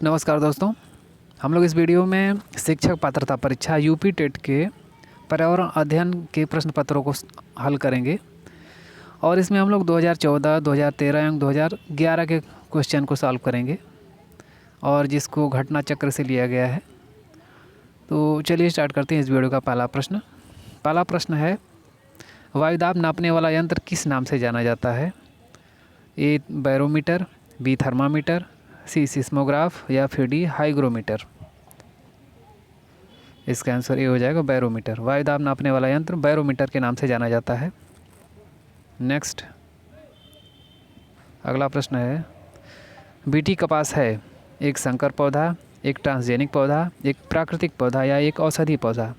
नमस्कार दोस्तों, हम लोग इस वीडियो में शिक्षक पात्रता परीक्षा यूपी टेट के पर्यावरण अध्ययन के प्रश्न पत्रों को हल करेंगे और इसमें हम लोग 2014, 2013 एवं 2011 के क्वेश्चन को सॉल्व करेंगे और जिसको घटना चक्र से लिया गया है। तो चलिए स्टार्ट करते हैं इस वीडियो का पहला प्रश्न है, वायुदाब नापने वाला यंत्र किस नाम से जाना जाता है? ए बैरोमीटर, बी थर्मामीटर, सी सिस्मोग्राफ या फिर डी हाइग्रोमीटर। इसका आंसर ए हो जाएगा बैरोमीटर। वायुदाब नापने वाला यंत्र बैरोमीटर के नाम से जाना जाता है। नेक्स्ट अगला प्रश्न है, बीटी कपास है एक संकर पौधा, एक ट्रांसजेनिक पौधा, एक प्राकृतिक पौधा या एक औषधि पौधा?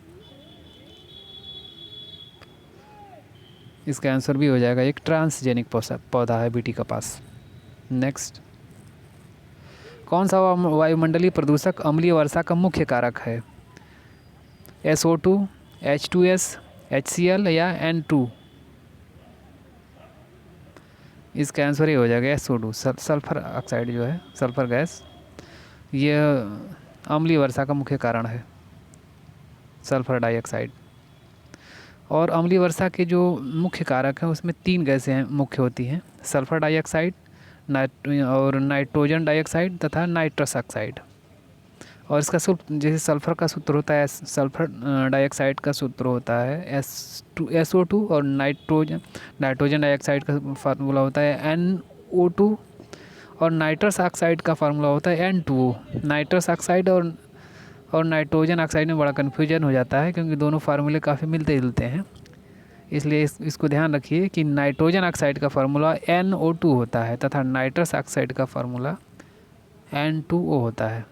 इसका आंसर भी हो जाएगा एक ट्रांसजेनिक पौधा है बीटी कपास। नेक्स्ट, कौन सा वायुमंडलीय प्रदूषक अम्लीय वर्षा का मुख्य कारक है? SO2, H2S, HCl या N2? इसका आंसर ये हो जाएगा SO2, सल्फर ऑक्साइड जो है, सल्फर गैस, यह अम्लीय वर्षा का मुख्य कारण है, सल्फर डाइऑक्साइड। और अम्लीय वर्षा के जो मुख्य कारक हैं उसमें 3 गैसें हैं मुख्य होती हैं, सल्फर डाइऑक्साइड और नाइट्रोजन डाइऑक्साइड तथा नाइट्रस ऑक्साइड। और इसका सूत्र, जैसे सल्फ़र का सूत्र होता है, सल्फ़र डाइऑक्साइड का सूत्र होता है SO2 और नाइट्रोजन डाइऑक्साइड का फार्मूला होता है NO2 और नाइट्रस ऑक्साइड का फार्मूला होता है N2O। नाइट्रस ऑक्साइड और नाइट्रोजन ऑक्साइड में बड़ा कन्फ्यूजन हो जाता है क्योंकि दोनों फार्मूले काफ़ी मिलते जुलते हैं, इसलिए इसको ध्यान रखिए कि नाइट्रोजन ऑक्साइड का फार्मूला NO2 होता है तथा नाइट्रस ऑक्साइड का फार्मूला N2O होता है।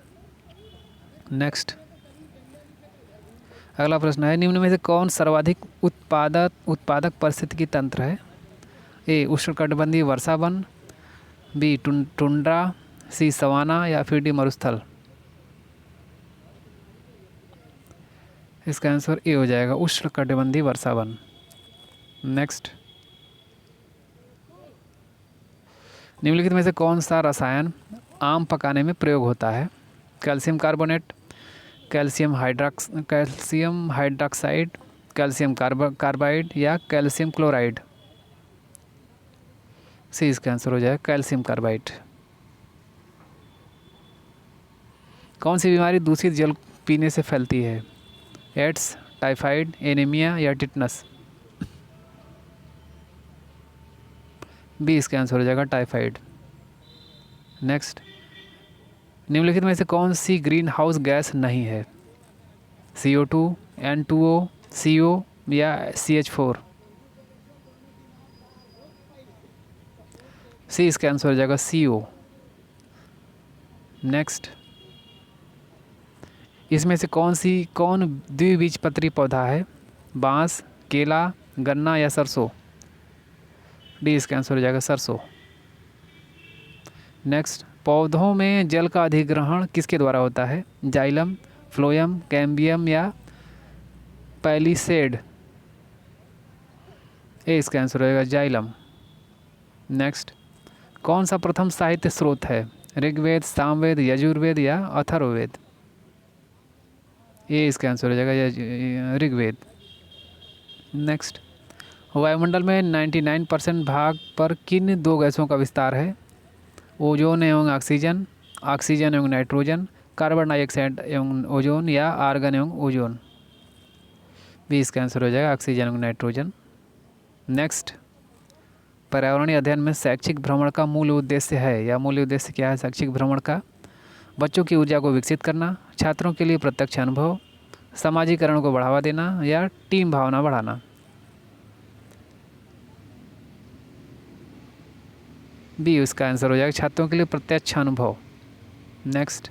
नेक्स्ट अगला प्रश्न है, निम्न में से कौन सर्वाधिक उत्पादक पारिस्थितिकी तंत्र है? ए उष्णकटिबंधीय वर्षा वन, बी टुंड्रा, सी सवाना या फिर डी मरुस्थल? इसका आंसर ए हो जाएगा उष्णकटिबंधीय वर्षा वन। नेक्स्ट, निम्नलिखित में से कौन सा रसायन आम पकाने में प्रयोग होता है? Calcium carbonate, calcium hydroxide, calcium carbide या कैल्शियम क्लोराइड? सी इसका आंसर हो जाएगा कैल्शियम कार्बाइड। कौन सी बीमारी दूषित जल पीने से फैलती है? एड्स, टाइफाइड, एनीमिया या टिटनस? बी इसका आंसर हो जाएगा टाइफाइड। नेक्स्ट, निम्नलिखित में से कौन सी ग्रीन हाउस गैस नहीं है? CO2, N2O, CO या CH4? सी इसका आंसर हो जाएगा CO। नेक्स्ट, इसमें से कौन द्विबीजपत्री पौधा है? बांस, केला, गन्ना या सरसों? डी इसका आंसर हो जाएगा सरसों। नेक्स्ट, पौधों में जल का अधिग्रहण किसके द्वारा होता है? जाइलम, फ्लोएम, कैम्बियम या पैलिसेड? ए इसका आंसर होगा जाइलम। नेक्स्ट, कौन सा प्रथम साहित्य स्रोत है? ऋग्वेद, सामवेद, यजुर्वेद या अथर्ववेद? ये इसका आंसर हो जाएगा ऋग्वेद। नेक्स्ट, वायुमंडल में 99% भाग पर किन 2 गैसों का विस्तार है? ओजोन एवं ऑक्सीजन, ऑक्सीजन एवं नाइट्रोजन, कार्बन डाइऑक्साइड एवं ओजोन या आर्गन एवं ओजोन? भी इसका आंसर हो जाएगा ऑक्सीजन एवं नाइट्रोजन। नेक्स्ट, पर्यावरणीय अध्ययन में शैक्षिक भ्रमण का मूल उद्देश्य है या मूल उद्देश्य क्या है शैक्षिक भ्रमण का? बच्चों की ऊर्जा को विकसित करना, छात्रों के लिए प्रत्यक्ष अनुभव, सामाजिकरण को बढ़ावा देना या टीम भावना बढ़ाना? बी उसका आंसर हो जाएगा छात्रों के लिए प्रत्यक्ष अनुभव। नेक्स्ट,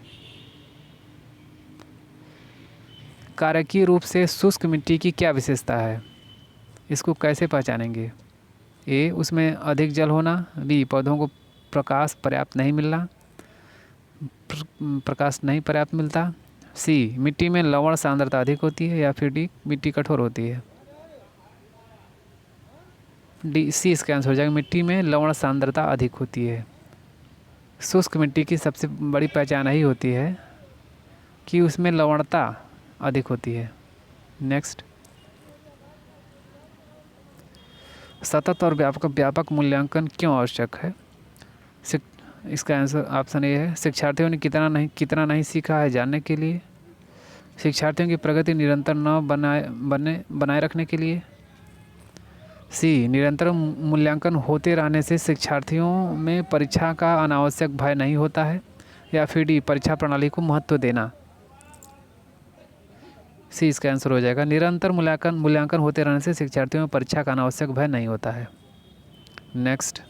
कारकीय रूप से शुष्क मिट्टी की क्या विशेषता है? इसको कैसे पहचानेंगे? ए उसमें अधिक जल होना, बी पौधों को प्रकाश नहीं पर्याप्त मिलता, सी मिट्टी में लवण सांद्रता अधिक होती है या फिर डी मिट्टी कठोर होती है? डी सी इसका आंसर हो जाएगा मिट्टी में लवण सांद्रता अधिक होती है। शुष्क मिट्टी की सबसे बड़ी पहचान यही होती है कि उसमें लवणता अधिक होती है। नेक्स्ट, सतत और व्यापक मूल्यांकन क्यों आवश्यक है? इसका आंसर ऑप्शन ए है, शिक्षार्थियों ने कितना नहीं सीखा है जानने के लिए, शिक्षार्थियों की प्रगति निरंतर न बनाए रखने के लिए, सी निरंतर मूल्यांकन होते रहने से शिक्षार्थियों में परीक्षा का अनावश्यक भय नहीं होता है, या फिर डी परीक्षा प्रणाली को महत्व देना। सी इसका आंसर हो जाएगा, निरंतर मूल्यांकन होते रहने से शिक्षार्थियों में परीक्षा का अनावश्यक भय नहीं होता है। नेक्स्ट,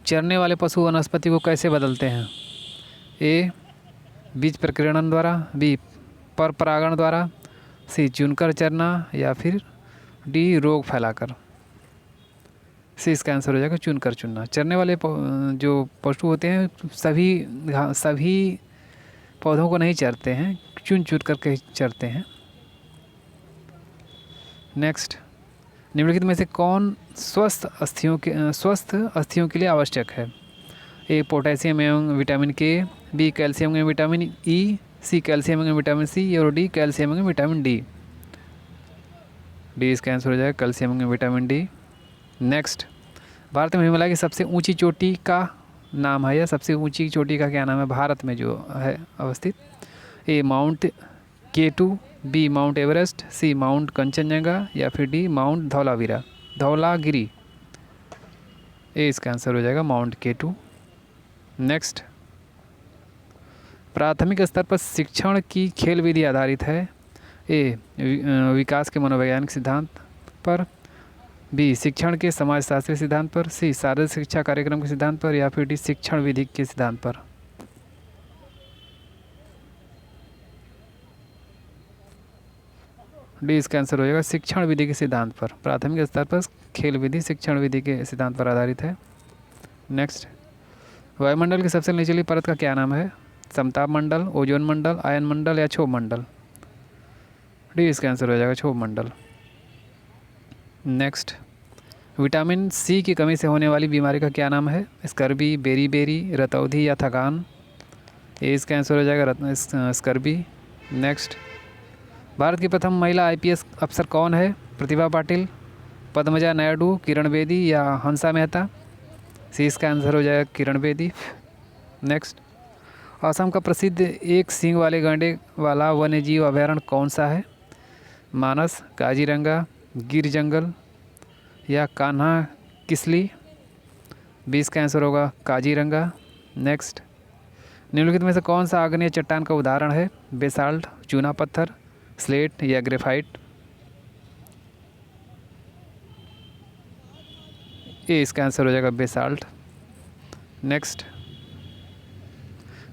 चरने वाले पशु वनस्पति को कैसे बदलते हैं? ए बीज प्रकीर्णन द्वारा, बी पर परागण द्वारा, सी चुनकर चरना, या फिर डी रोग फैलाकर। सी इसका आंसर हो जाएगा चुनकर चुनना। चरने वाले जो पशु होते हैं सभी पौधों को नहीं चरते हैं, चुन करके चरते हैं। नेक्स्ट, निम्नलिखित में से कौन स्वस्थ अस्थियों के लिए आवश्यक है? ए पोटेशियम एवं विटामिन के, बी कैल्शियम एवं विटामिन ई, सी कैल्शियम एवं विटामिन सी, और डी कैल्शियम एवं विटामिन डी। डी इसका आंसर हो जाएगा कैल्शियम एवं विटामिन डी। नेक्स्ट, भारत में हिमालय की सबसे ऊंची चोटी का नाम है, या सबसे ऊंची चोटी का क्या नाम है भारत में जो है अवस्थित? A mount K2, B mount Everest, C mount Kanchenjunga, या फिर डी माउंट धौलागिरी। ए इसका आंसर हो जाएगा माउंट K2। नेक्स्ट, प्राथमिक स्तर पर शिक्षण की खेल विधि आधारित है। ए विकास के मनोवैज्ञानिक सिद्धांत पर, बी शिक्षण के समाजशास्त्री सिद्धांत पर, सी शारीरिक शिक्षा कार्यक्रम के सिद्धांत पर, या फिर डी शिक्षण विधि के सिद्धांत पर। डी इसका आंसर हो जाएगा शिक्षण विधि के सिद्धांत पर। प्राथमिक स्तर पर खेल विधि शिक्षण विधि के सिद्धांत पर आधारित है। नेक्स्ट, वायुमंडल की सबसे निचली परत का क्या नाम है? समताप मंडल, ओजोन मंडल, आयन मंडल, या क्षोभ मंडल। डी इसका आंसर हो जाएगा क्षोभ मंडल। नेक्स्ट, विटामिन सी की कमी से होने वाली बीमारी का क्या नाम है? स्कर्बी, बेरी, रतौंधी, या थकान। ए इसका आंसर हो जाएगा स्कर्बी। नेक्स्ट, भारत की प्रथम महिला IPS अफसर कौन है? प्रतिभा पाटिल, पद्मजा नायडू, किरण बेदी, या हंसा मेहता। सी इसका आंसर हो जाएगा किरण बेदी। नेक्स्ट, असम का प्रसिद्ध एक सींग वाले गैंडे वाला वन्य जीव अभयारण्य कौन सा है? मानस, काजीरंगा, गिर जंगल, या कान्हा किसली। बी इसका आंसर होगा काजीरंगा। नेक्स्ट, निम्नलिखित में से कौन सा आग्नेय चट्टान का उदाहरण है? बेसाल्ट, चूना पत्थर, स्लेट, या ग्रेफाइट। ए इसका आंसर हो जाएगा बेसाल्ट। नेक्स्ट,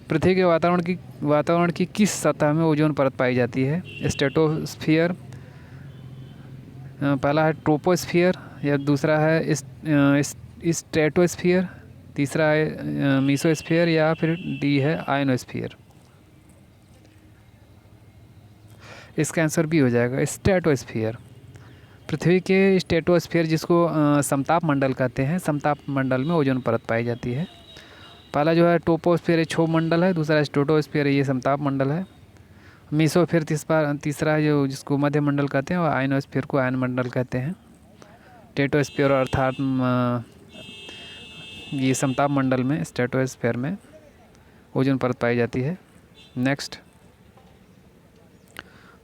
पृथ्वी के वातावरण की किस सतह में ओजोन परत पाई जाती है? स्ट्रेटोस्फियर, पहला है ट्रोपोस्फियर, या दूसरा है स्ट्रेटोस्फियर, तीसरा है मीसोस्फियर, या फिर डी है आयनोस्फियर। इसका आंसर बी हो जाएगा स्ट्रेटोस्फियर। पृथ्वी के स्ट्रेटोस्फियर जिसको समताप मंडल कहते हैं, समताप मंडल में ओजोन परत पाई जाती है। पहला जो है टोपोस्फियर है, क्षोभ मंडल है, दूसरा स्ट्रेटोस्फियर है, ये समताप मंडल है। मीसोस्फियर तीसरा है जो जिसको मध्य मंडल कहते हैं, और आयनोस्फियर को आयन मंडल कहते हैं। स्ट्रेटोस्फियर अर्थात ये समताप मंडल में स्ट्रेटोस्फियर में ओजोन परत पाई जाती है। नेक्स्ट,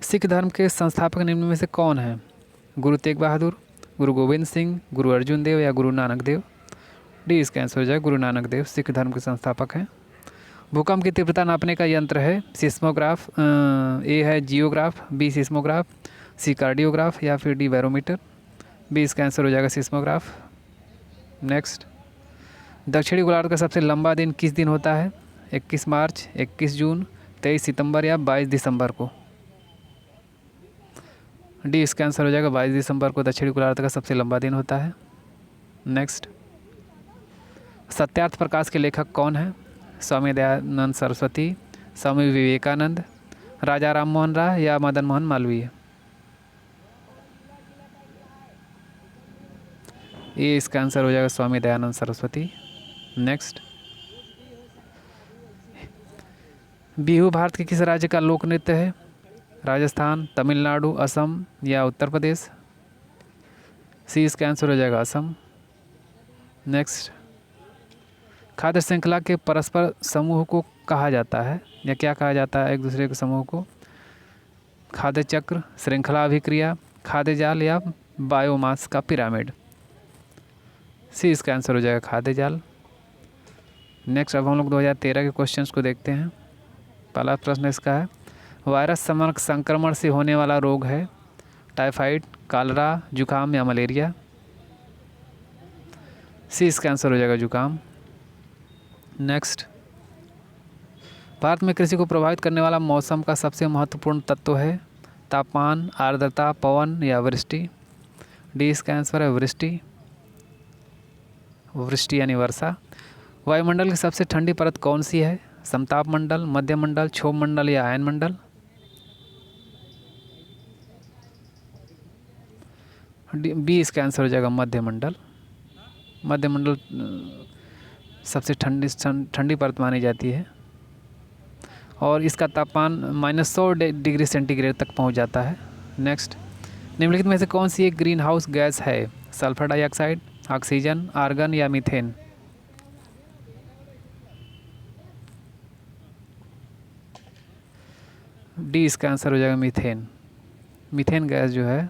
सिख धर्म के संस्थापक निम्न में से कौन है? गुरु तेग बहादुर, गुरु गोविंद सिंह, गुरु अर्जुन देव, या गुरु नानक देव। डी इसका आंसर हो जाए गुरु नानक देव सिख धर्म के संस्थापक हैं। भूकंप की तीव्रता नापने का यंत्र है सिस्मोग्राफ, ए है जियोग्राफ, बी सिस्मोग्राफ, सी कार्डियोग्राफ, या फिर डी बैरोमीटर। बी इसका आंसर हो जाएगा सिस्मोग्राफ। नेक्स्ट, दक्षिणी गोलार्ध का सबसे लंबा दिन किस दिन होता है? 21 मार्च, 21 जून, 23 सितंबर, या 22 दिसंबर को। डी इसका आंसर हो जाएगा 22 दिसंबर को दक्षिणी गोलार्ध का सबसे लंबा दिन होता है। नेक्स्ट, सत्यार्थ प्रकाश के लेखक कौन है? स्वामी दयानंद सरस्वती, स्वामी विवेकानंद, राजा राम मोहन राय, या मदन मोहन मालवीय। ये इसका आंसर हो जाएगा स्वामी दयानंद सरस्वती। नेक्स्ट, बिहू भारत के किस राज्य का लोक नृत्य है? राजस्थान, तमिलनाडु, असम या उत्तर प्रदेश? सी इसका आंसर हो जाएगा असम। नेक्स्ट, खाद्य श्रृंखला के परस्पर समूह को कहा जाता है, या क्या कहा जाता है एक दूसरे के समूह को? खाद्य चक्र, श्रृंखला अभिक्रिया, खाद्य जाल या बायोमास का पिरामिड? सी इसका आंसर हो जाएगा खाद्य जाल। नेक्स्ट, अब हम लोग 2013 के क्वेश्चंस को देखते हैं। पहला प्रश्न इसका है, वायरस संक्रमण से होने वाला रोग है? टाइफाइड, कॉलरा, जुकाम या मलेरिया? सी इसका आंसर हो जाएगा जुकाम। नेक्स्ट, भारत में कृषि को प्रभावित करने वाला मौसम का सबसे महत्वपूर्ण तत्व है? तापमान, आर्द्रता, पवन या वृष्टि? डी इसका आंसर है वृष्टि। वृष्टि यानी वर्षा। वायुमंडल की सबसे ठंडी परत कौन सी है? समताप मंडल, मध्य मंडल, क्षोभ मंडल या आयन मंडल? बी इसका आंसर हो जाएगा मध्य मंडल। मध्य मंडल सबसे ठंडी परत मानी जाती है और इसका तापमान -100 डिग्री सेंटीग्रेड तक पहुंच जाता है। नेक्स्ट, निम्नलिखित में से कौन सी एक ग्रीन हाउस गैस है? सल्फर डाइऑक्साइड, ऑक्सीजन, आर्गन या मीथेन? डी इसका आंसर हो जाएगा मीथेन। मीथेन गैस जो है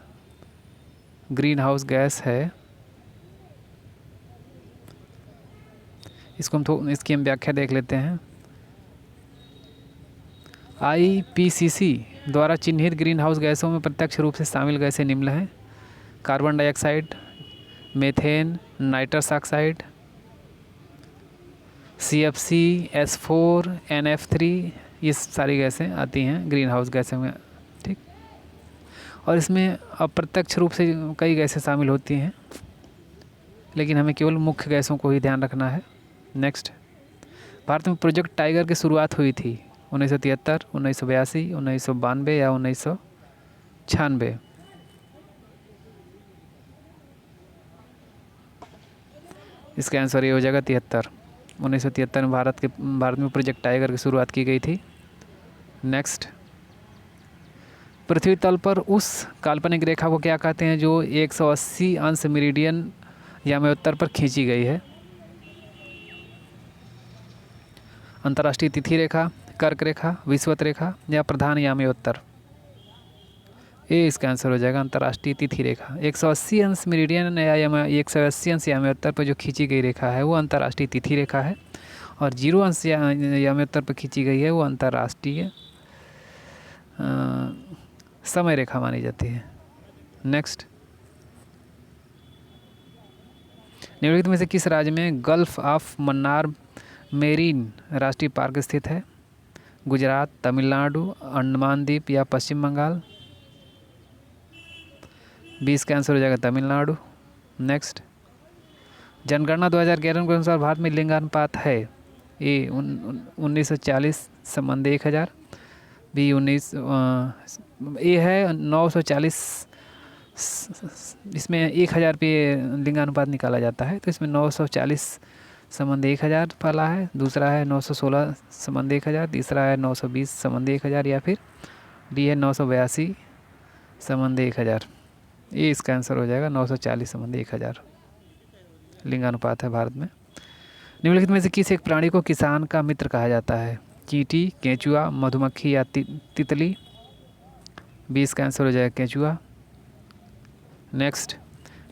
ग्रीन हाउस गैस है। इसकी हम व्याख्या देख लेते हैं। IPCC द्वारा चिन्हित ग्रीन हाउस गैसों में प्रत्यक्ष रूप से शामिल गैसें निम्न हैं: carbon dioxide, methane, nitrous oxide, CFC, S4, NF3, ये सारी गैसें आती हैं ग्रीन हाउस गैसों में। ठीक, और इसमें अप्रत्यक्ष रूप से कई गैसें शामिल होती हैं, लेकिन हमें केवल मुख्य गैसों को ही ध्यान रखना है। नेक्स्ट, भारत में प्रोजेक्ट टाइगर की शुरुआत हुई थी 1973, 1982, 1992 या 1996? इसका आंसर ये हो जाएगा 73। 1973 में भारत में प्रोजेक्ट टाइगर की शुरुआत की गई थी। नेक्स्ट, पृथ्वी तल पर उस काल्पनिक रेखा को क्या कहते हैं जो 180 अंश मेरिडियन याम्योत्तर पर खींची गई है? अंतर्राष्ट्रीय तिथि रेखा, कर्क रेखा, विषुवत रेखा या प्रधान याम्योत्तर? ए इसका आंसर हो जाएगा अंतर्राष्ट्रीय तिथि रेखा। 180 अंश मेरिडियन या 180 अंश याम्योत्तर पर जो खींची गई रेखा है वो अंतर्राष्ट्रीय तिथि रेखा है, और 0 अंश याम्योत्तर पर खींची गई है वो अंतर्राष्ट्रीय समय रेखा मानी जाती है। नेक्स्ट, निम्नलिखित में से किस राज्य में गल्फ ऑफ मन्नार मेरीन राष्ट्रीय पार्क स्थित है? गुजरात, तमिलनाडु, अंडमान द्वीप या पश्चिम बंगाल? 20 का आंसर हो जाएगा तमिलनाडु। नेक्स्ट, जनगणना 2011 के अनुसार भारत में लिंगानुपात है? ए 1940:1000, बी ए है 940, इसमें 1000 पे लिंगानुपात निकाला जाता है, तो इसमें 940:1000 पहला है, दूसरा है 916:1000, तीसरा है 920:1000 या फिर डी है 982:1000। ये इसका आंसर हो जाएगा 940:1000 लिंगानुपात है भारत में। निम्नलिखित में से किस एक प्राणी को किसान का मित्र कहा जाता है? चींटी, केंचुआ, मधुमक्खी या तितली? 20 का आंसर हो जाएगा केंचुआ। नेक्स्ट,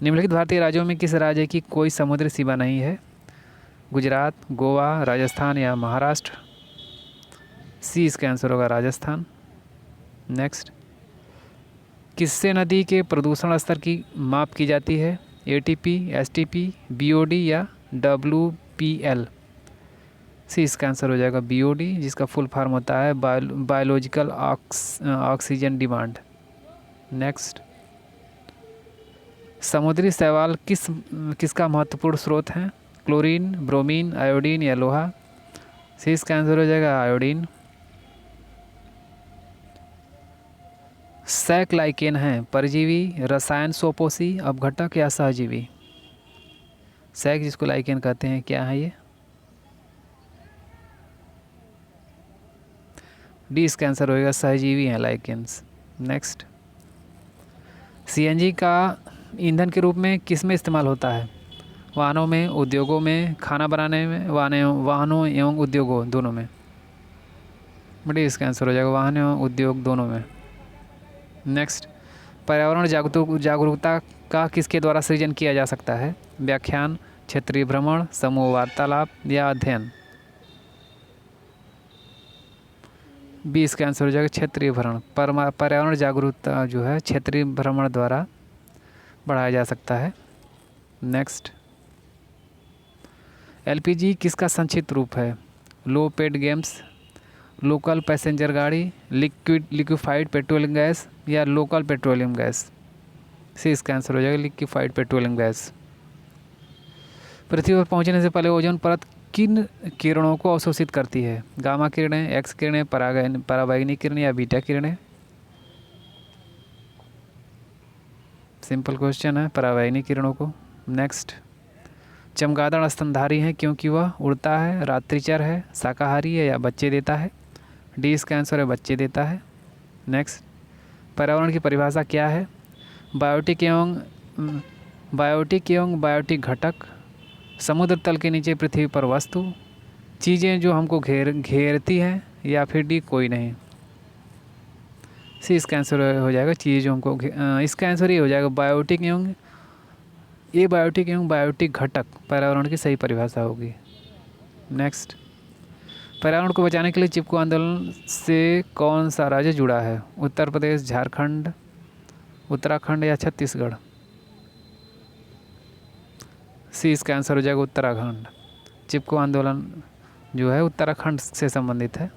निम्नलिखित भारतीय राज्यों में किस राज्य की कोई समुद्री सीमा नहीं है? गुजरात, गोवा, राजस्थान या महाराष्ट्र? सी इसका आंसर होगा राजस्थान। नेक्स्ट, किससे नदी के प्रदूषण स्तर की माप की जाती है? ATP, STP, BOD या WPL? सी इसका आंसर हो जाएगा BOD, जिसका फुल फॉर्म होता है बायोलॉजिकल ऑक्सीजन डिमांड। नेक्स्ट, समुद्री शैवाल किसका महत्वपूर्ण स्रोत है? क्लोरीन, ब्रोमीन, आयोडीन या लोहा? सी इसका आंसर हो जाएगा आयोडीन। सैक लाइकेन है परजीवी, रसायन सोपोषी, अपघटक या सहजीवी? सैक जिसको लाइकेन कहते हैं, क्या है ये? डी इसका आंसर होएगा, सहजीवी हैं लाइकेन्स। नेक्स्ट, सीएनजी का ईंधन के रूप में किस में इस्तेमाल होता है? वाहनों में, उद्योगों में, खाना बनाने में, वाहनों एवं उद्योगों दोनों में। बड़ी इसका आंसर हो जाएगा वाहन एवं उद्योग दोनों में। नेक्स्ट, पर्यावरण जागरूकता का किसके द्वारा सृजन किया जा सकता है? व्याख्यान, क्षेत्रीय भ्रमण, समूह वार्तालाप या अध्ययन। बी इसका आंसर हो जाएगा क्षेत्रीय भ्रमण। पर्यावरण जागरूकता जो है क्षेत्रीय भ्रमण द्वारा बढ़ाया जा सकता है। नेक्स्ट, एलपीजी किसका संक्षिप्त रूप है? लो पेड गेम्स, लोकल पैसेंजर गाड़ी, लिक्विफाइड पेट्रोलियम गैस या लोकल पेट्रोलियम गैस। सी इसका आंसर हो जाएगा लिक्विफाइड पेट्रोलियम गैस। पृथ्वी पर पहुंचने से पहले ओजोन परत किन किरणों को अवशोषित करती है? गामा किरणें, एक्स किरणें, पराबैंगनी किरणें या बीटा किरणें। सिंपल क्वेश्चन है, पराबैंगनी किरणों को। नेक्स्ट, चमगादड़ स्तनधारी है क्योंकि वह उड़ता है, रात्रिचर है, शाकाहारी है या बच्चे देता है। डी इसका आंसर है बच्चे देता है। नेक्स्ट, पर्यावरण की परिभाषा क्या है? बायोटिक एवं बायोटिक घटक, समुद्र तल के नीचे पृथ्वी पर वस्तु, चीज़ें जो हमको घेरती हैं, या फिर डी कोई नहीं। सी इसका आंसर हो जाएगा चीज़ें जो हमको इसका आंसर ये हो जाएगा बायोटिक एवं बायोटिक घटक पर्यावरण की सही परिभाषा होगी। नेक्स्ट, पर्यावरण को बचाने के लिए चिपको आंदोलन से कौन सा राज्य जुड़ा है? उत्तर प्रदेश, झारखंड, उत्तराखंड या छत्तीसगढ़। सी इसका आंसर हो जाएगा उत्तराखंड। चिपको आंदोलन जो है उत्तराखंड से संबंधित है।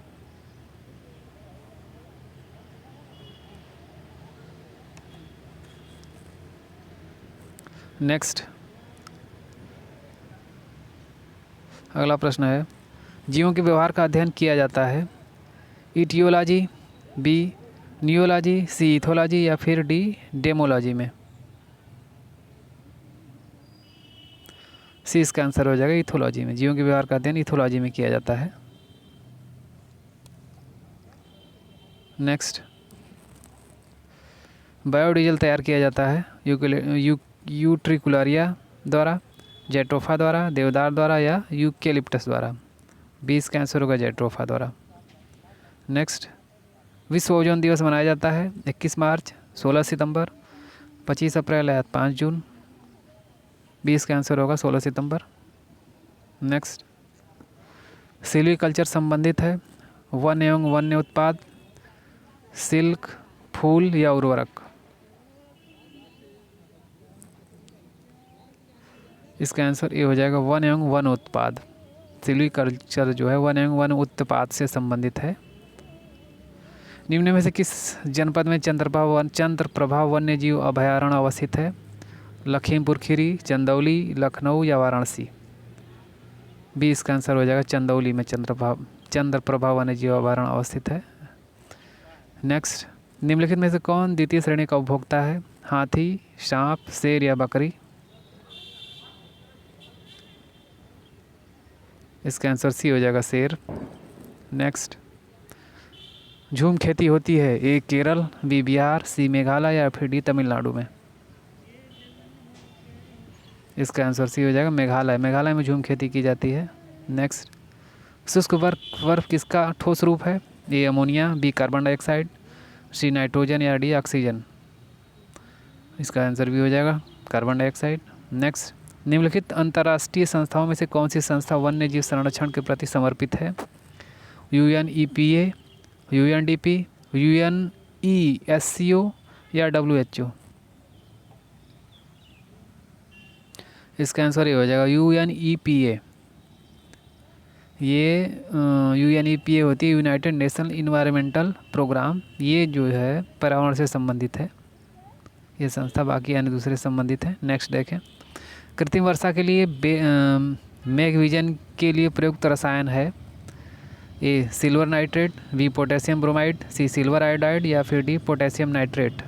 नेक्स्ट, अगला प्रश्न है, जीवों के व्यवहार का अध्ययन किया जाता है? इटियोलॉजी, बी नियोलॉजी, सी इथोलॉजी या फिर डी डेमोलॉजी में। सी इसका आंसर हो जाएगा इथोलॉजी में। जीवों के व्यवहार का अध्ययन इथोलॉजी में किया जाता है। नेक्स्ट, बायोडीजल तैयार किया जाता है यूट्रिकुलारिया द्वारा, जेट्रोफा द्वारा, देवदार द्वारा या यूकेलिप्टस द्वारा। 20 का आंसर होगा जेट्रोफा द्वारा। नेक्स्ट, विश्व ओजोन दिवस मनाया जाता है 21 मार्च, 16 सितंबर, 25 अप्रैल या 5 जून। 20 का आंसर होगा 16 सितंबर। नेक्स्ट, सिल्वीकल्चर संबंधित है वन एवं वन्य उत्पाद, सिल्क, फूल या उर्वरक। इसका आंसर ये हो जाएगा वन एवं वन उत्पाद। सिल्वीकल्चर जो है वन एवं वन उत्पाद से संबंधित है। निम्न में से किस जनपद में चंद्रप्रभा वन्य जीव अभयारण्य अवस्थित है? लखीमपुर खीरी, चंदौली, लखनऊ या वाराणसी। 20 का आंसर हो जाएगा चंदौली में चंद्रप्रभा वन्य जीव अभयारण्य अवस्थित है। नेक्स्ट, निम्नलिखित में से कौन द्वितीय श्रेणी का उपभोक्ता है? हाथी, सांप, शेर या बकरी। इसका आंसर सी हो जाएगा शेर। नेक्स्ट, झूम खेती होती है ए केरल, बी बिहार, सी मेघालय या फिर डी तमिलनाडु में। इसका आंसर सी हो जाएगा मेघालय। मेघालय में झूम खेती की जाती है। नेक्स्ट, शुष्क बर्फ किसका ठोस रूप है? A ammonia, B carbon dioxide, C nitrogen या डी ऑक्सीजन। इसका आंसर भी हो जाएगा कार्बन डाइऑक्साइड। नेक्स्ट, निम्नलिखित अंतर्राष्ट्रीय संस्थाओं में से कौन सी संस्था वन्य जीव संरक्षण के प्रति समर्पित है? UNEPA, UNDP, UNESCO या WHO। इसका आंसर ये हो जाएगा UNEPA। ये UNEPA होती है यूनाइटेड नेशन इन्वायरमेंटल प्रोग्राम। ये जो है पर्यावरण से संबंधित है ये संस्था, बाकी अन्य दूसरे संबंधित है। नेक्स्ट देखें, कृत्रिम वर्षा के लिए मेघविजन के लिए प्रयुक्त रसायन है? A silver nitrate, B potassium bromide, C silver iodide या फिर डी पोटेशियम नाइट्रेट।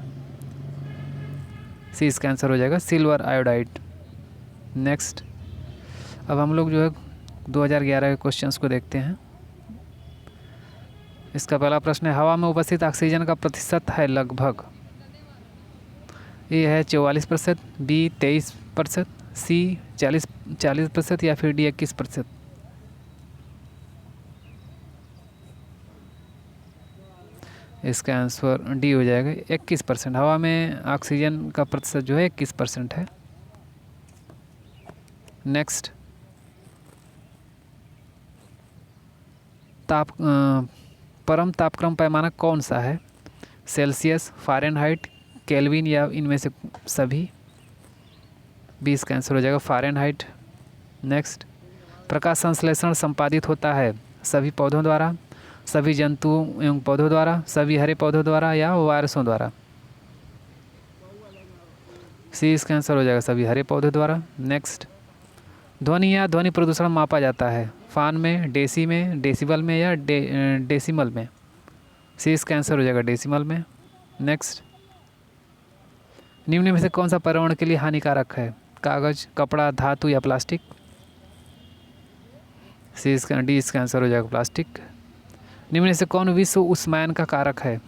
सी इसका आंसर हो जाएगा सिल्वर आयोडाइड। नेक्स्ट, अब हम लोग जो है 2011 के क्वेश्चंस को देखते हैं। इसका पहला प्रश्न है, हवा में उपस्थित ऑक्सीजन का प्रतिशत है लगभग। ए है 44%, बी 23%, सी 40% या फिर डी 21%। इसका आंसर डी हो जाएगा 21%। हवा में ऑक्सीजन का प्रतिशत जो है 21% है। नेक्स्ट, परम तापक्रम पैमाना कौन सा है? सेल्सियस, फ़ारेनहाइट, केल्विन या इनमें से सभी? 20 का आंसर हो जाएगा फ़ारेनहाइट। नेक्स्ट, प्रकाश संश्लेषण संपादित होता है सभी पौधों द्वारा, सभी जंतुओं एवं पौधों द्वारा, सभी हरे पौधों द्वारा या वायरसों द्वारा? सी इसका आंसर हो जाएगा सभी हरे पौधों द्वारा। नेक्स्ट, ध्वनि या ध्वनि प्रदूषण मापा जाता है फान में, डेसी में, डेसिबल में या डेसिमल में? सी इसका आंसर हो जाएगा डेसिमल में। नेक्स्ट, निम्न में से कौन सा पर्यावरण के लिए हानिकारक है? कागज़, कपड़ा, धातु या प्लास्टिक? सी इसका डी इसका आंसर हो जाएगा प्लास्टिक। निम्न में से कौन विश्व उष्मायन का कारक है?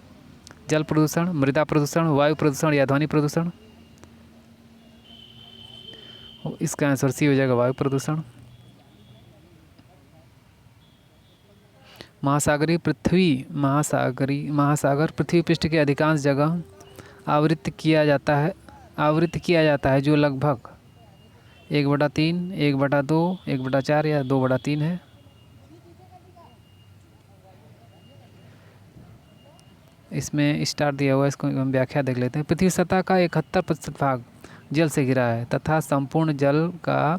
जल प्रदूषण, मृदा प्रदूषण, वायु प्रदूषण या ध्वनि प्रदूषण? इसका आंसर सी हो जाएगा वायु प्रदूषण। महासागर पृथ्वी पृष्ठ के अधिकांश जगह आवृत किया जाता है जो लगभग 1/3, 1/2, 1/4 या 2/3 है। इसमें स्टार दिया हुआ है, इसको हम व्याख्या देख लेते हैं। पृथ्वी सतह का 71% भाग जल से घिरा है तथा संपूर्ण जल का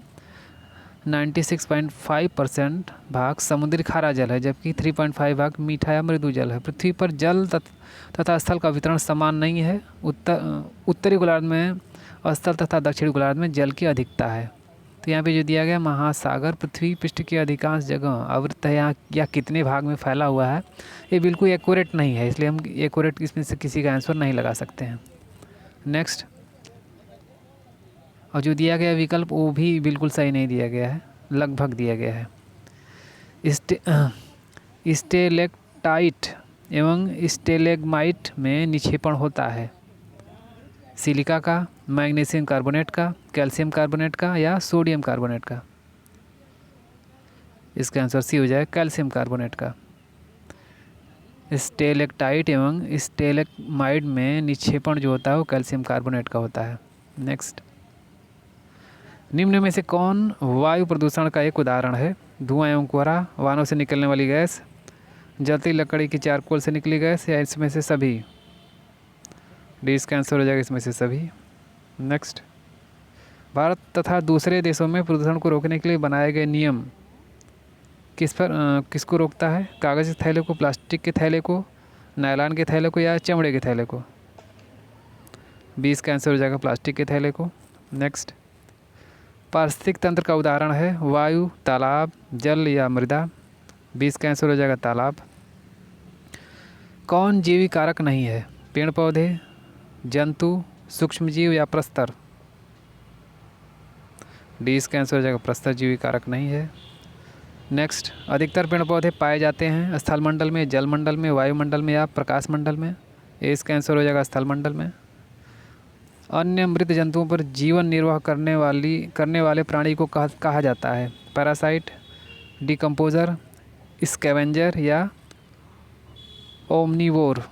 96.5% भाग समुद्री खारा जल है, जबकि 3.5 भाग मीठा या मृदु जल है। पृथ्वी पर जल तथा स्थल का वितरण समान नहीं है। उत्तरी गोलार्ध में स्थल तथा दक्षिणी गोलार्ध में जल की अधिकता है। तो यहाँ पे जो दिया गया, महासागर पृथ्वी पृष्ठ की अधिकांश जगह आवृत है या कितने भाग में फैला हुआ है, ये बिल्कुल एक्यूरेट नहीं है, इसलिए हम एक्यूरेट इसमें से किसी का आंसर नहीं लगा सकते हैं। नेक्स्ट, और जो दिया गया विकल्प वो भी बिल्कुल सही नहीं दिया गया है, लगभग दिया गया है। स्टेलेक्टाइट एवं स्टेलेग्माइट में निक्षेपण होता है सिलिका का, मैग्नीशियम कार्बोनेट का, कैल्शियम कार्बोनेट का या सोडियम कार्बोनेट का? इसका आंसर सी हो जाएगा कैल्शियम कार्बोनेट का। स्टेलेक्टाइट एवं स्टेलेग्माइट में निक्षेपण जो होता है वो कैल्शियम कार्बोनेट का होता है। नेक्स्ट, निम्न में से कौन वायु प्रदूषण का एक उदाहरण है? धुआं एवं कोहरा, वाहनों से निकलने वाली गैस, जलती लकड़ी की चारकोल से निकली गैस या इसमें से सभी? डी इसका आंसर हो जाएगा इसमें से सभी। नेक्स्ट, भारत तथा दूसरे देशों में प्रदूषण को रोकने के लिए बनाए गए नियम किसको रोकता है? कागज़ के थैले को, प्लास्टिक के थैले को, नायलॉन के थैले को या चमड़े के थैले को? 20 का आंसर हो जाएगा प्लास्टिक के थैले को। नेक्स्ट, पारिस्थितिक तंत्र का उदाहरण है वायु, तालाब, जल या मृदा? 20 का आंसर हो जाएगा तालाब। कौन जीवी कारक नहीं है? पेड़ पौधे, जंतु, सूक्ष्मजीव या प्रस्तर? डी इसका आंसर हो जाएगा प्रस्तर जीवी कारक नहीं है। नेक्स्ट, अधिकतर पेड़ पौधे पाए जाते हैं स्थल मंडल में, जल मंडल में, वायुमंडल में या प्रकाश मंडल में? ए इसका आंसर हो जाएगा स्थल मंडल में। अन्य मृत जंतुओं पर जीवन निर्वाह करने वाले प्राणी को कहा जाता है? पैरासाइट, डिकम्पोजर, स्कैवेंजर या ओमनीवोर?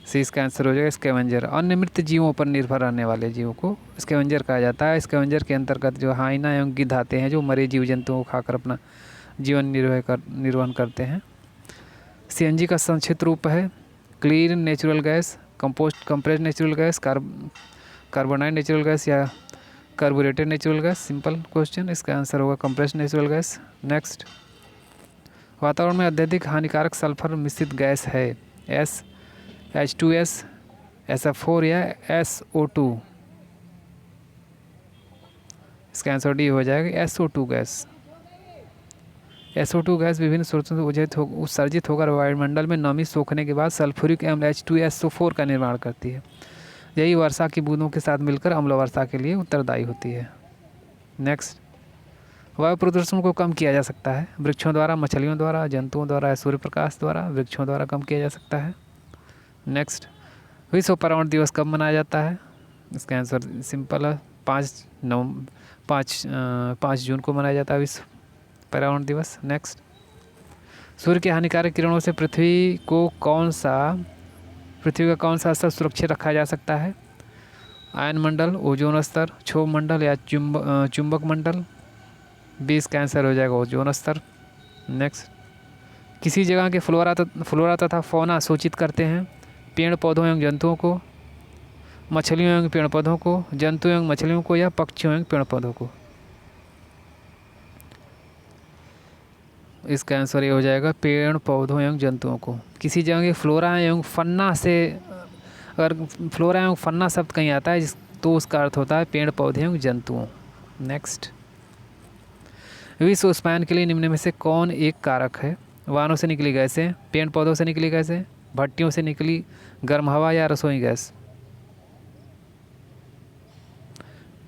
सी इसका आंसर हो जाएगा स्कैवेंजर। अन्य मृत जीवों पर निर्भर रहने वाले जीवों को स्कैवेंजर कहा जाता है। स्कैवेंजर के अंतर्गत जो हाइना एवं गिद्ध आते हैं जो मरे जीव जंतुओं को खाकर अपना जीवन निर्वहन करते हैं। सीएनजी का संक्षिप्त रूप है clean natural gas, compressed natural gas, carbonide natural gas या carbureted natural gas? Simple question, इसका आंसर होगा कंप्रेस्ड नेचुरल गैस। नेक्स्ट, वातावरण में अत्यधिक हानिकारक सल्फर मिश्रित गैस है H2S, SF4 या SO2? इसका आंसर डी हो जाएगा SO2 गैस। SO2 गैस विभिन्न स्रोतों से उत्सर्जित होकर वायुमंडल में नमी सोखने के बाद सल्फ्यूरिक अम्ल H2SO4 का निर्माण करती है। यही वर्षा की बूंदों के साथ मिलकर अम्ल वर्षा के लिए उत्तरदायी होती है। नेक्स्ट, वायु प्रदूषण को कम किया जा सकता है वृक्षों द्वारा, मछलियों द्वारा, जंतुओं द्वारा, सूर्य प्रकाश द्वारा, वृक्षों द्वारा कम किया जा सकता है। नेक्स्ट, विश्व पर्यावरण दिवस कब मनाया जाता है? इसका आंसर सिंपल है, 5 जून को मनाया जाता है विश्व पर्यावरण दिवस। नेक्स्ट, सूर्य के हानिकारक किरणों से पृथ्वी का कौन सा स्तर सुरक्षित रखा जा सकता है? आयन मंडल, ओजोन स्तर, क्षोभ मंडल या चुंबक मंडल? 20 का आंसर हो जाएगा ओजोन स्तर। नेक्स्ट, किसी जगह के फ्लोरा तथा फौना सूचित करते हैं पेड़ पौधों एवं जंतुओं को, मछलियों एवं पेड़ पौधों को, जंतु एवं मछलियों को या पक्षियों एवं पेड़ पौधों को? इसका आंसर ये हो जाएगा पेड़ पौधों एवं जंतुओं को। किसी जगह के फ्लोरा एवं फन्ना से, अगर फ्लोरा एवं फन्ना शब्द कहीं आता है तो उसका अर्थ होता है पेड़ पौधे एवं जंतुओं। नेक्स्ट, विश्व उष्मायन के लिए निम्न में से कौन एक कारक है? वाहनों से निकली गैसें, पेड़ पौधों से निकली गैसें, भट्टियों से निकली गर्म हवा या रसोई गैस?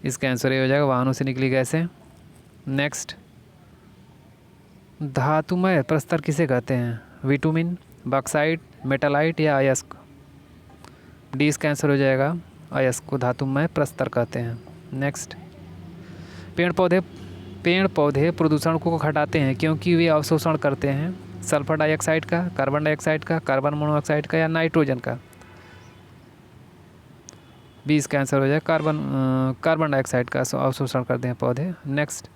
इसका आंसर ये हो जाएगा वाहनों से निकली गैसें। नेक्स्ट, धातुमय प्रस्तर किसे कहते हैं? विटुमिन, बॉक्साइट, मेटालाइट या अयस्क? डी इसका आंसर हो जाएगा अयस्क को धातुमय प्रस्तर कहते हैं। नेक्स्ट, पेड़ पौधे प्रदूषण को घटाते हैं क्योंकि वे अवशोषण करते हैं सल्फर डाइऑक्साइड का, कार्बन डाइऑक्साइड का, कार्बन मोनोऑक्साइड का या नाइट्रोजन का? 20 का आंसर हो जाएगा कार्बन डाइऑक्साइड का अवशोषण करते हैं पौधे। नेक्स्ट,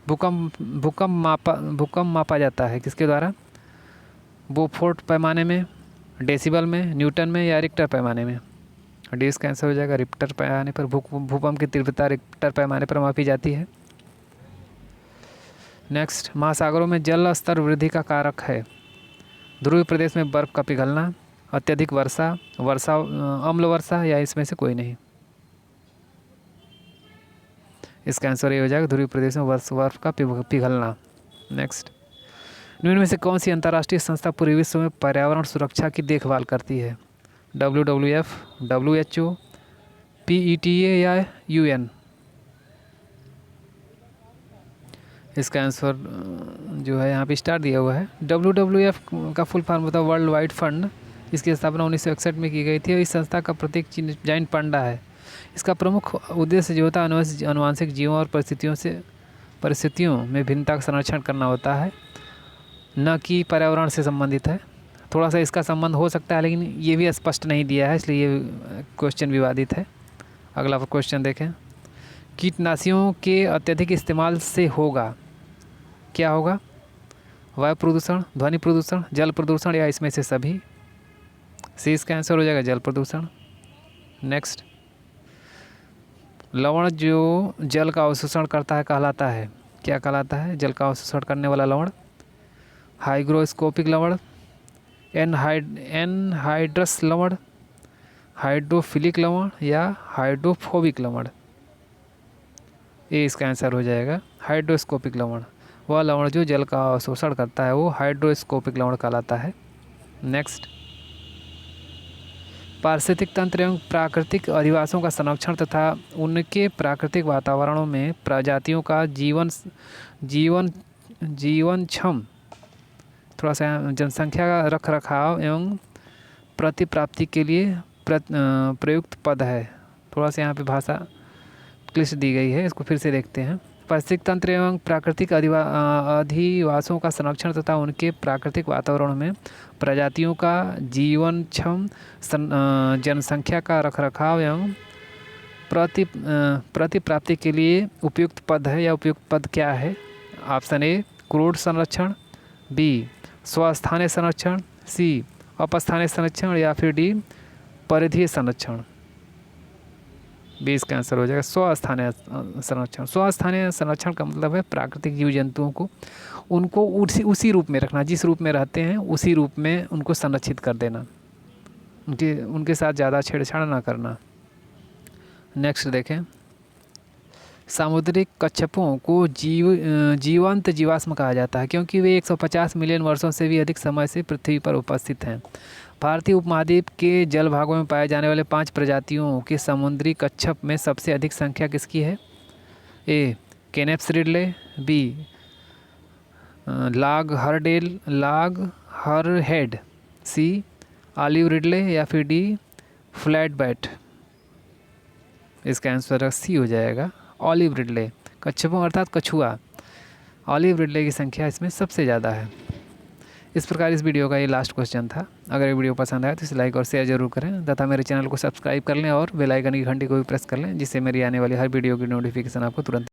भूकंप मापा जाता है किसके द्वारा? बोफोर्ट पैमाने में, डेसिबल में, न्यूटन में या रिक्टर पैमाने में? डी इसका आंसर हो जाएगा रिक्टर पैमाने पर। भूकंप की तीव्रता रिक्टर पैमाने पर मापी जाती है। नेक्स्ट, महासागरों में जल स्तर वृद्धि का कारक है? ध्रुवीय प्रदेश में बर्फ का पिघलना, अत्यधिक वर्षा, अम्ल वर्षा या इसमें से कोई नहीं? इसका आंसर ये हो जाएगा ध्रुवीय प्रदेश में बर्फ का पिघलना। नेक्स्ट, निम्न में से कौन सी अंतर्राष्ट्रीय संस्था पूरे विश्व में पर्यावरण सुरक्षा की देखभाल करती है? WWF, WHO, PETA या UN? इसका आंसर जो है यहाँ पे स्टार दिया हुआ है। WWF का फुल फॉर्म होता है वर्ल्ड वाइड फंड। इसकी स्थापना 1961 में की गई थी और इस संस्था का प्रतीक जाइंट पांडा है। इसका प्रमुख उद्देश्य जो होता है अनुवांशिक जीवों और परिस्थितियों में भिन्नता का संरक्षण करना होता है, न कि पर्यावरण से संबंधित है। थोड़ा सा इसका संबंध हो सकता है लेकिन ये भी स्पष्ट नहीं दिया है, इसलिए ये क्वेश्चन विवादित है। अगला क्वेश्चन देखें, कीटनाशियों के अत्यधिक इस्तेमाल से होगा क्या होगा? वायु प्रदूषण, ध्वनि प्रदूषण, जल प्रदूषण या इसमें से सभी? सी इसका आंसर हो जाएगा जल प्रदूषण। नेक्स्ट, लवण जो जल का अवशोषण करता है कहलाता है, क्या कहलाता है जल का अवशोषण करने वाला लवण? हाइग्रोस्कोपिक लवण, एनहाइड्रस लवण, हाइड्रोफिलिक लवण या हाइड्रोफोबिक लवण? ये इसका आंसर हो जाएगा हाइड्रोस्कोपिक लवण। वह लवण जो जल का अवशोषण करता है वो हाइड्रोस्कोपिक लवण कहलाता है। नेक्स्ट, पारिस्थितिक तंत्र एवं प्राकृतिक अधिवासों का संरक्षण तथा उनके प्राकृतिक वातावरणों में प्रजातियों का जीवनक्षम थोड़ा सा जनसंख्या का रख रखाव एवं प्रतिप्राप्ति के लिए प्रयुक्त पद है। थोड़ा सा यहाँ पे भाषा क्लिष्ट दी गई है, इसको फिर से देखते हैं। पारिस्थितिक तंत्र एवं प्राकृतिक अधिवासों का संरक्षण तथा उनके प्राकृतिक वातावरण में प्रजातियों का जीवनक्षम जनसंख्या का रखरखाव एवं प्रतिप्राप्ति के लिए उपयुक्त पद है या उपयुक्त पद क्या है? ऑप्शन ए क्रोड संरक्षण, बी स्वस्थानीय संरक्षण, सी अपस्थानीय संरक्षण या फिर डी परिधीय संरक्षण? 20 का आंसर हो जाएगा स्वस्थानीय संरक्षण। स्वस्थानीय संरक्षण का मतलब है प्राकृतिक जीव जंतुओं को उनको उसी रूप में रखना, जिस रूप में रहते हैं उसी रूप में उनको संरक्षित कर देना, उनके साथ ज़्यादा छेड़छाड़ ना करना। नेक्स्ट देखें, सामुद्रिक कच्छपों को जीवंत जीवाश्म कहा जाता है क्योंकि वे 150 मिलियन वर्षों से भी अधिक समय से पृथ्वी पर उपस्थित हैं। भारतीय उपमहाद्वीप के जल भागों में पाए जाने वाले 5 प्रजातियों के समुद्री कच्छप में सबसे अधिक संख्या किसकी है? ए केनेप्स रिडले, बी लाग हरडेल लाग हर हेड, सी ऑलिव रिडले या फिर डी फ्लैट बैट। इसका आंसर सी हो जाएगा, ऑलिव रिडले। कच्छपों अर्थात कछुआ, ऑलिव रिडले की संख्या इसमें सबसे ज़्यादा है। इस प्रकार इस वीडियो का ये लास्ट क्वेश्चन था। अगर ये वीडियो पसंद आए तो इसे लाइक और शेयर जरूर करें तथा मेरे चैनल को सब्सक्राइब कर लें और बेल आइकन की घंटी को भी प्रेस कर लें, जिससे मेरी आने वाली हर वीडियो की नोटिफिकेशन आपको तुरंत